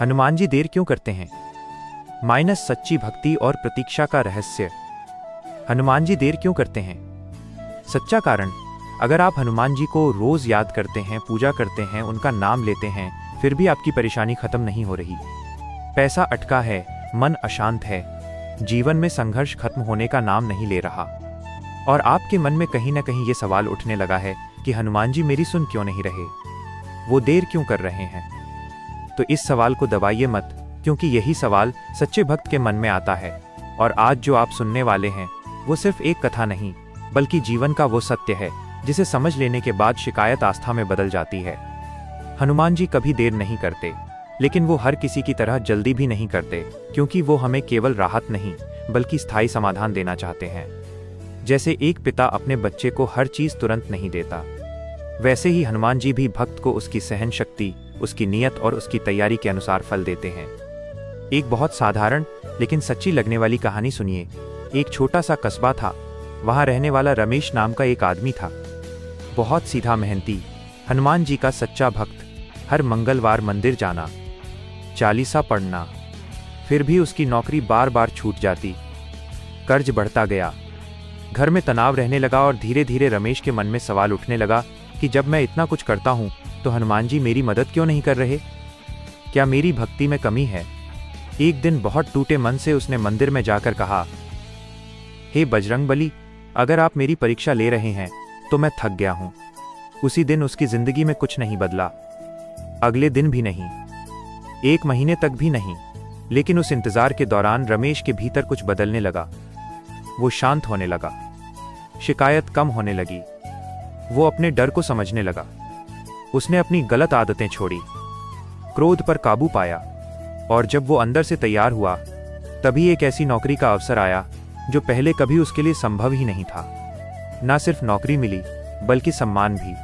हनुमान जी देर क्यों करते हैं? माइनस सच्ची भक्ति और प्रतीक्षा का रहस्य। हनुमान जी देर क्यों करते हैं? सच्चा कारण, अगर आप हनुमान जी को रोज याद करते हैं, पूजा करते हैं, उनका नाम लेते हैं, फिर भी आपकी परेशानी खत्म नहीं हो रही। पैसा अटका है, मन अशांत है, जीवन में संघर्ष खत्म होने का नाम नहीं ले रहा, और आपके मन में कहीं ना कहीं ये सवाल उठने लगा है कि हनुमान जी मेरी सुन क्यों नहीं रहे, वो देर क्यों कर रहे हैं? तो इस सवाल को दबाइए मत, क्योंकि यही सवाल सच्चे भक्त के मन में आता है। और आज जो आप सुनने वाले हैं वो सिर्फ एक कथा नहीं, बल्कि जीवन का वो सत्य है जिसे समझ लेने के बाद शिकायत आस्था में बदल जाती है। हनुमान जी कभी देर नहीं करते, लेकिन वो हर किसी की तरह जल्दी भी नहीं करते, क्योंकि वो हमें केवल राहत नहीं बल्कि स्थायी समाधान देना चाहते हैं। जैसे एक पिता अपने बच्चे को हर चीज तुरंत नहीं देता, वैसे ही हनुमान जी भी भक्त को उसकी सहन शक्ति, उसकी नियत और उसकी तैयारी के अनुसार फल देते हैं। एक बहुत साधारण लेकिन सच्ची लगने वाली कहानी सुनिए। एक छोटा सा कस्बा था, वहां रहने वाला रमेश नाम का एक आदमी था। बहुत सीधा, मेहनती, हनुमान जी का सच्चा भक्त, हर मंगलवार मंदिर जाना, चालीसा पढ़ना। फिर भी उसकी नौकरी बार बार छूट जाती, कर्ज बढ़ता गया, घर में तनाव रहने लगा, और धीरे धीरे रमेश के मन में सवाल उठने लगा कि जब मैं इतना कुछ करता हूं तो हनुमान जी मेरी मदद क्यों नहीं कर रहे? क्या मेरी भक्ति में कमी है? एक दिन बहुत टूटे मन से उसने मंदिर में जाकर कहा, हे बजरंगबली, अगर आप मेरी परीक्षा ले रहे हैं तो मैं थक गया हूं। उसी दिन उसकी जिंदगी में कुछ नहीं बदला, अगले दिन भी नहीं, एक महीने तक भी नहीं। लेकिन उस इंतजार के दौरान रमेश के भीतर कुछ बदलने लगा। वो शांत होने लगा, शिकायत कम होने लगी, वो अपने डर को समझने लगा। उसने अपनी गलत आदतें छोड़ी, क्रोध पर काबू पाया, और जब वो अंदर से तैयार हुआ, तभी एक ऐसी नौकरी का अवसर आया जो पहले कभी उसके लिए संभव ही नहीं था। ना सिर्फ नौकरी मिली, बल्कि सम्मान भी।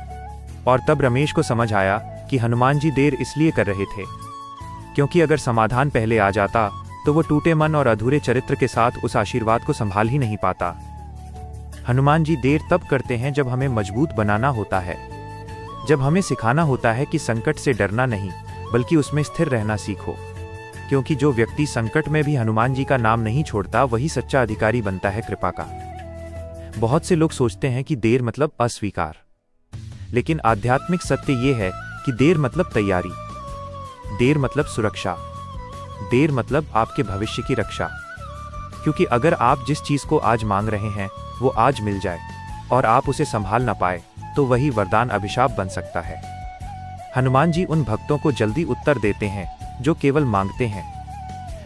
और तब रमेश को समझ आया कि हनुमान जी देर इसलिए कर रहे थे क्योंकि अगर समाधान पहले आ जाता तो वो टूटे मन और अधूरे चरित्र के साथ उस आशीर्वाद को संभाल ही नहीं पाता। हनुमान जी देर तब करते हैं जब हमें मजबूत बनाना होता है, जब हमें सिखाना होता है कि संकट से डरना नहीं बल्कि उसमें स्थिर रहना सीखो। क्योंकि जो व्यक्ति संकट में भी हनुमान जी का नाम नहीं छोड़ता, वही सच्चा अधिकारी बनता है कृपा का। बहुत से लोग सोचते हैं कि देर मतलब अस्वीकार, लेकिन आध्यात्मिक सत्य यह है कि देर मतलब तैयारी, देर मतलब सुरक्षा, देर मतलब आपके भविष्य की रक्षा। क्योंकि अगर आप जिस चीज को आज मांग रहे हैं वो आज मिल जाए और आप उसे संभाल ना पाए, तो वही वरदान अभिशाप बन सकता है। हनुमान जी उन भक्तों को जल्दी उत्तर देते हैं जो केवल मांगते हैं,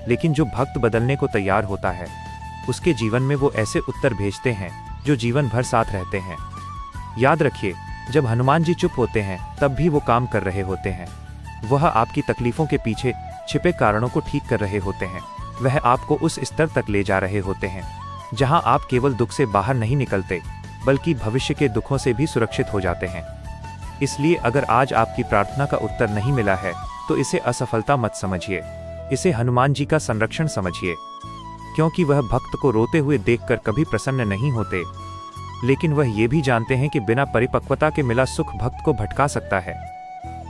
लेकिन जो भक्त बदलने को तैयार होता है, उसके जीवन में वो ऐसे उत्तर भेजते हैं जो जीवन भर साथ रहते हैं। याद रखिए, जब हनुमान जी चुप होते हैं तब भी वो काम कर रहे होते हैं। वह आपकी तकलीफों के पीछे छिपे कारणों को ठीक कर रहे होते हैं। वह आपको उस स्तर तक ले जा रहे होते हैं जहां आप केवल दुख से बाहर नहीं निकलते, बल्कि भविष्य के दुखों से भी सुरक्षित हो जाते हैं। इसलिए अगर आज आपकी प्रार्थना का उत्तर नहीं मिला है तो इसे असफलता मत समझिए, इसे हनुमान जी का संरक्षण समझिए। क्योंकि वह भक्त को रोते हुए देखकर कभी प्रसन्न नहीं होते, लेकिन वह ये भी जानते हैं कि बिना परिपक्वता के मिला सुख भक्त को भटका सकता है।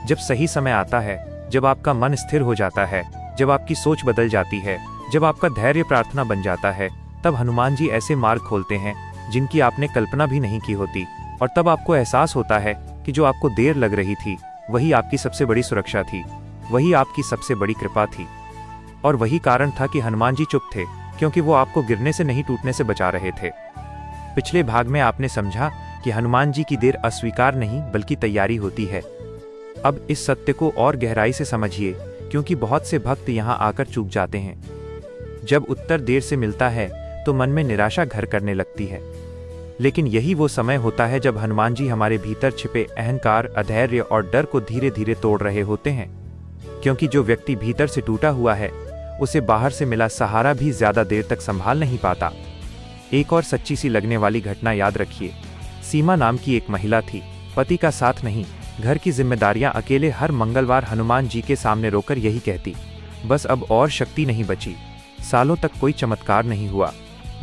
जब सही समय आता है, जब आपका मन स्थिर हो जाता है, जब आपकी सोच बदल जाती है, जब आपका धैर्य प्रार्थना बन जाता है, तब हनुमान जी ऐसे मार्ग खोलते हैं जिनकी आपने कल्पना भी नहीं की होती। और तब आपको एहसास होता है कि जो आपको देर लग रही थी वही आपकी सबसे बड़ी सुरक्षा थी, वही आपकी सबसे बड़ी कृपा थी। और वही कारण था कि हनुमान जी चुप थे, क्योंकि वो आपको गिरने से नहीं, टूटने से बचा रहे थे। पिछले भाग में आपने समझा कि हनुमान जी की देर अस्वीकार नहीं बल्कि तैयारी होती है। अब इस सत्य को और गहराई से समझिए, क्योंकि बहुत से भक्त यहाँ आकर चूक जाते हैं। जब उत्तर देर से मिलता है तो मन में निराशा घर करने लगती है, लेकिन यही वो समय होता है जब हनुमान जी हमारे भीतर छिपे अहंकार, अधैर्य और डर को धीरे धीरे तोड़ रहे होते हैं। क्योंकि जो व्यक्ति भीतर से टूटा हुआ है, उसे बाहर से मिला सहारा भी ज्यादा देर तक संभाल नहीं पाता। एक और सच्ची सी लगने वाली घटना याद रखिए। सीमा नाम की एक महिला थी, पति का साथ नहीं, घर की जिम्मेदारियां अकेले। हर मंगलवार हनुमान जी के सामने रोकर यही कहती, बस अब और शक्ति नहीं बची। सालों तक कोई चमत्कार नहीं हुआ,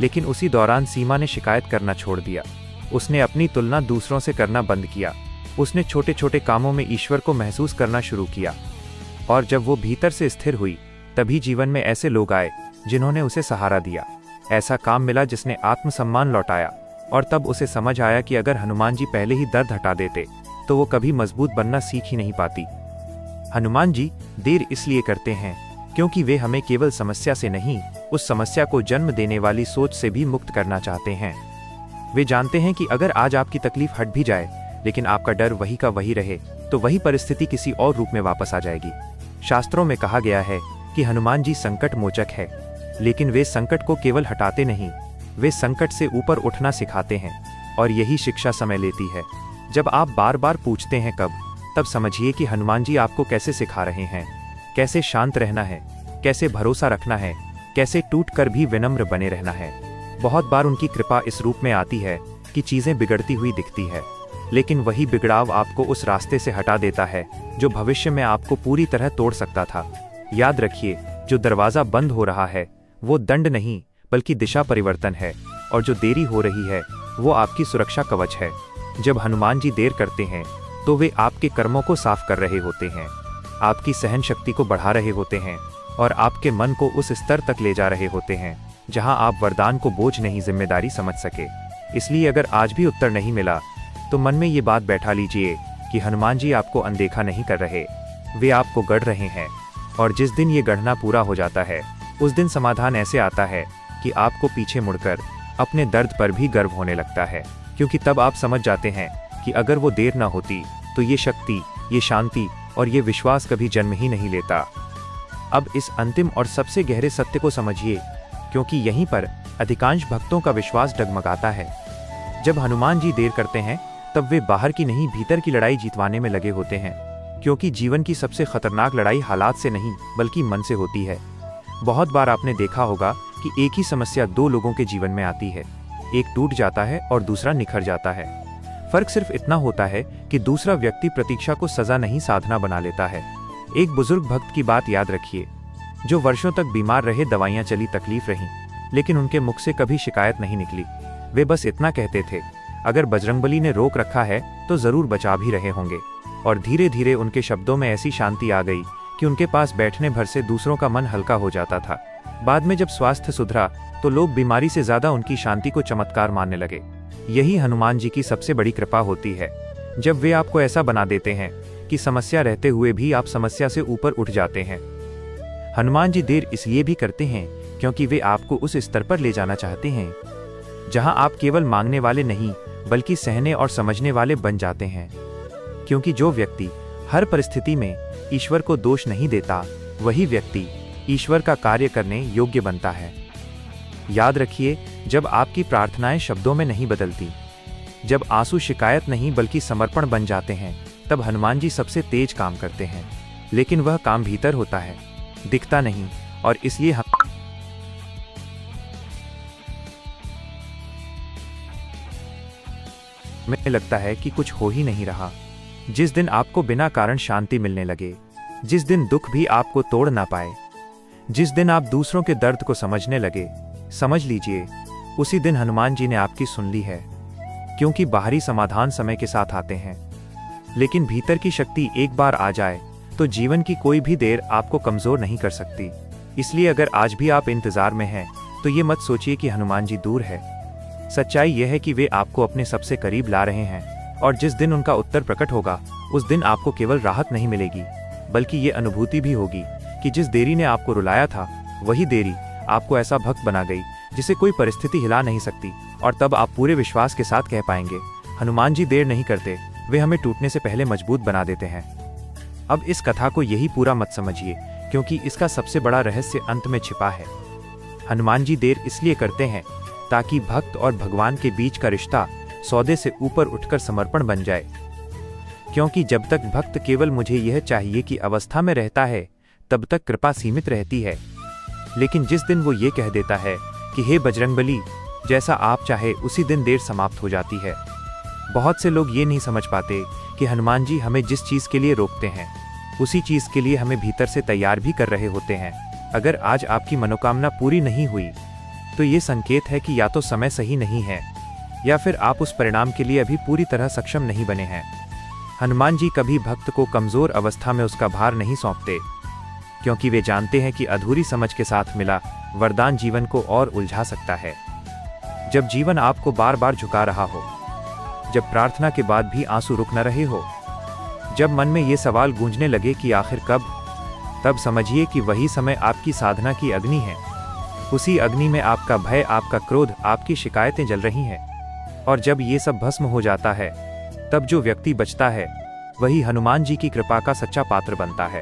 लेकिन उसी दौरान सीमा ने शिकायत करना छोड़ दिया। उसने अपनी तुलना दूसरों से करना बंद किया। उसने छोटे छोटे कामों में ईश्वर को महसूस करना शुरू किया। और जब वो भीतर से स्थिर हुई तभी जीवन में ऐसे लोग आए जिन्होंने उसे सहारा दिया। ऐसा काम मिला जिसने आत्मसम्मान लौटाया, और तब उसे समझ आया कि अगर हनुमान जी पहले ही दर्द हटा देते तो वो कभी मजबूत बनना सीख ही नहीं पाती। हनुमान जी देर इसलिए करते हैं क्योंकि वे हमें केवल समस्या से नहीं, उस समस्या को जन्म देने वाली सोच से भी मुक्त करना चाहते हैं। वे जानते हैं कि अगर आज आपकी तकलीफ हट भी जाए लेकिन आपका डर वही का वही रहे तो वही परिस्थिति किसी और रूप में वापस आ जाएगी। शास्त्रों में कहा गया है कि हनुमान जी संकट मोचक है, लेकिन वे संकट को केवल हटाते नहीं, वे संकट से ऊपर उठना सिखाते हैं, और यही शिक्षा समय लेती है। जब आप बार बार पूछते हैं कब, तब समझिए कि हनुमान जी आपको कैसे सिखा रहे हैं, कैसे शांत रहना है, कैसे भरोसा रखना है, कैसे टूट कर भी विनम्र बने रहना है। बहुत बार उनकी कृपा इस रूप में आती है कि चीजें बिगड़ती हुई दिखती है, लेकिन वही बिगड़ाव आपको उस रास्ते से हटा देता है जो भविष्य में आपको पूरी तरह तोड़ सकता था। याद रखिए, जो दरवाजा बंद हो रहा है वो दंड नहीं बल्कि दिशा परिवर्तन है, और जो देरी हो रही है वो आपकी सुरक्षा कवच है। जब हनुमान जी देर करते हैं तो वे आपके कर्मों को साफ कर रहे होते हैं, आपकी सहन शक्ति को बढ़ा रहे होते हैं, और आपके मन को उस स्तर तक ले जा रहे होते हैं जहां आप वरदान को बोझ नहीं जिम्मेदारी समझ सके। इसलिए अगर आज भी उत्तर नहीं मिला तो मन में ये बात बैठा लीजिए कि हनुमान जी आपको अनदेखा नहीं कर रहे, वे आपको गढ़ रहे हैं, और जिस दिन ये गढ़ना पूरा हो जाता है उस दिन समाधान ऐसे आता है कि आपको पीछे मुड़कर अपने दर्द पर भी गर्व होने लगता है, क्योंकि तब आप समझ जाते हैं कि अगर वो देर ना होती तो ये शक्ति, ये शांति और ये विश्वास कभी जन्म ही नहीं लेता। अब इस अंतिम और सबसे गहरे सत्य को समझिए, क्योंकि यहीं पर अधिकांश भक्तों का विश्वास डगमगाता है। जब हनुमान जी देर करते हैं तब वे बाहर की नहीं भीतर की लड़ाई जीतवाने में लगे होते हैं, क्योंकि जीवन की सबसे खतरनाक लड़ाई हालात से नहीं बल्कि मन से होती है। बहुत बार आपने देखा होगा कि एक ही समस्या दो लोगों के जीवन में आती है, एक टूट जाता है और दूसरा निखर जाता है। फर्क सिर्फ इतना होता है कि दूसरा व्यक्ति प्रतीक्षा को सजा नहीं साधना बना लेता है। एक बुजुर्ग भक्त की बात याद रखिए, जो वर्षों तक बीमार रहे, दवाइयां चली, तकलीफ रही, लेकिन उनके मुख से कभी शिकायत नहीं निकली। वे बस इतना कहते थे, अगर बजरंगबली ने रोक रखा है तो जरूर बचा भी रहे होंगे। और धीरे धीरे उनके शब्दों में ऐसी शांति आ गई कि उनके पास बैठने भर से दूसरों का मन हल्का हो जाता था। बाद में जब स्वास्थ्य सुधरा तो लोग बीमारी से ज्यादा उनकी शांति को चमत्कार मानने लगे। यही हनुमान जी की सबसे बड़ी कृपा होती है, जब वे आपको ऐसा बना देते हैं कि समस्या रहते हुए भी आप समस्या से ऊपर उठ जाते हैं। हनुमान जी देर इसलिए भी करते हैं क्योंकि वे आपको उस स्तर पर ले जाना चाहते हैं जहां आप केवल मांगने वाले नहीं बल्कि सहने और समझने वाले बन जाते हैं। क्योंकि जो व्यक्ति हर परिस्थिति में ईश्वर को दोष नहीं देता, वही व्यक्ति ईश्वर का कार्य करने योग्य बनता है। याद रखिए, जब आपकी प्रार्थनाएं शब्दों में नहीं बदलती, जब आंसू शिकायत नहीं बल्कि समर्पण बन जाते हैं, तब हनुमान जी सबसे तेज काम करते हैं। लेकिन वह काम भीतर होता है, दिखता नहीं, और इसलिए हमें लगता है कि कुछ हो ही नहीं रहा। जिस दिन आपको बिना कारण शांति मिलने लगे, जिस दिन दुख भी आपको तोड़ ना पाए, जिस दिन आप दूसरों के दर्द को समझने लगे, समझ लीजिए उसी दिन हनुमान जी ने आपकी सुन ली है। क्योंकि बाहरी समाधान समय के साथ आते हैं, लेकिन भीतर की शक्ति एक बार आ जाए तो जीवन की कोई भी देर आपको कमजोर नहीं कर सकती। इसलिए अगर आज भी आप इंतजार में हैं तो ये मत सोचिए कि हनुमान जी दूर है। सच्चाई यह है कि वे आपको अपने सबसे करीब ला रहे हैं, और जिस दिन उनका उत्तर प्रकट होगा उस दिन आपको केवल राहत नहीं मिलेगी बल्कि ये अनुभूति भी होगी कि जिस देरी ने आपको रुलाया था वही देरी आपको ऐसा भक्त बना गई जिसे कोई परिस्थिति हिला नहीं सकती। और तब आप पूरे विश्वास के साथ कह पाएंगे, हनुमान जी देर नहीं करते, वे हमें टूटने से पहले मजबूत बना देते हैं। अब इस कथा को यही पूरा मत समझिए, क्योंकि इसका सबसे बड़ा रहस्य अंत में छिपा है। हनुमान जी देर इसलिए करते हैं ताकि भक्त और भगवान के बीच का रिश्ता सौदे से ऊपर उठकर समर्पण बन जाए। क्योंकि जब तक भक्त केवल मुझे यह चाहिए कि अवस्था में रहता है, तब तक कृपा सीमित रहती है। लेकिन जिस दिन वो ये कह देता है कि हे बजरंगबली, जैसा आप चाहे, उसी दिन देर समाप्त हो जाती है। बहुत से लोग ये नहीं समझ पाते कि हनुमान जी हमें जिस चीज के लिए रोकते हैं उसी चीज के लिए हमें भीतर से तैयार भी कर रहे होते हैं। अगर आज आपकी मनोकामना पूरी नहीं हुई तो ये संकेत है कि या तो समय सही नहीं है या फिर आप उस परिणाम के लिए अभी पूरी तरह सक्षम नहीं बने हैं। हनुमान जी कभी भक्त को कमजोर अवस्था में उसका भार नहीं सौंपते, क्योंकि वे जानते हैं कि अधूरी समझ के साथ मिला वरदान जीवन को और उलझा सकता है। जब जीवन आपको बार बार झुका रहा हो, जब प्रार्थना के बाद भी आंसू रुक न रहे हो, जब मन में ये सवाल गूंजने लगे कि आखिर कब, तब समझिए कि वही समय आपकी साधना की अग्नि है। उसी अग्नि में आपका भय, आपका क्रोध, आपकी शिकायतें जल रही हैं। और जब ये सब भस्म हो जाता है, तब जो व्यक्ति बचता है वही हनुमान जी की कृपा का सच्चा पात्र बनता है।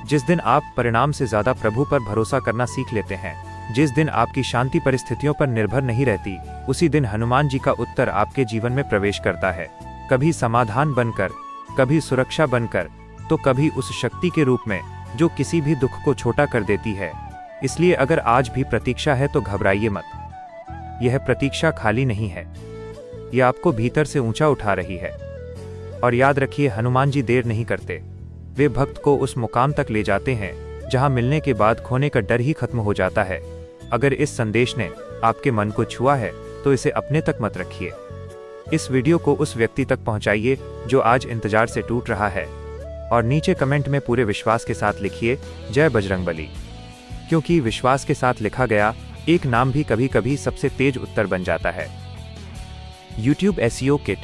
जिस दिन आप परिणाम से ज्यादा प्रभु पर भरोसा करना सीख लेते हैं, जिस दिन आपकी शांति परिस्थितियों पर निर्भर नहीं रहती, उसी दिन हनुमान जी का उत्तर आपके जीवन में प्रवेश करता है। कभी समाधान बनकर, कभी सुरक्षा बनकर, तो कभी उस शक्ति के रूप में जो किसी भी दुख को छोटा कर देती है। इसलिए अगर आज भी प्रतीक्षा है तो घबराइए मत। यह प्रतीक्षा खाली नहीं है, यह आपको भीतर से ऊंचा उठा रही है। और याद रखिए, हनुमान जी देर नहीं करते। वे भक्त को उस मुकाम तक ले जाते हैं जहां मिलने के बाद खोने का डर ही खत्म हो जाता है। अगर इस संदेश ने आपके मन को छुआ है तो इसे अपने तक मत रखिए। इस वीडियो को उस व्यक्ति तक पहुंचाइए जो आज इंतजार से टूट रहा है, और नीचे कमेंट में पूरे विश्वास के साथ लिखिए, जय बजरंगबली। क्योंकि विश्वास के साथ लिखा गया एक नाम भी कभी कभी सबसे तेज उत्तर बन जाता है। YouTube SEO kit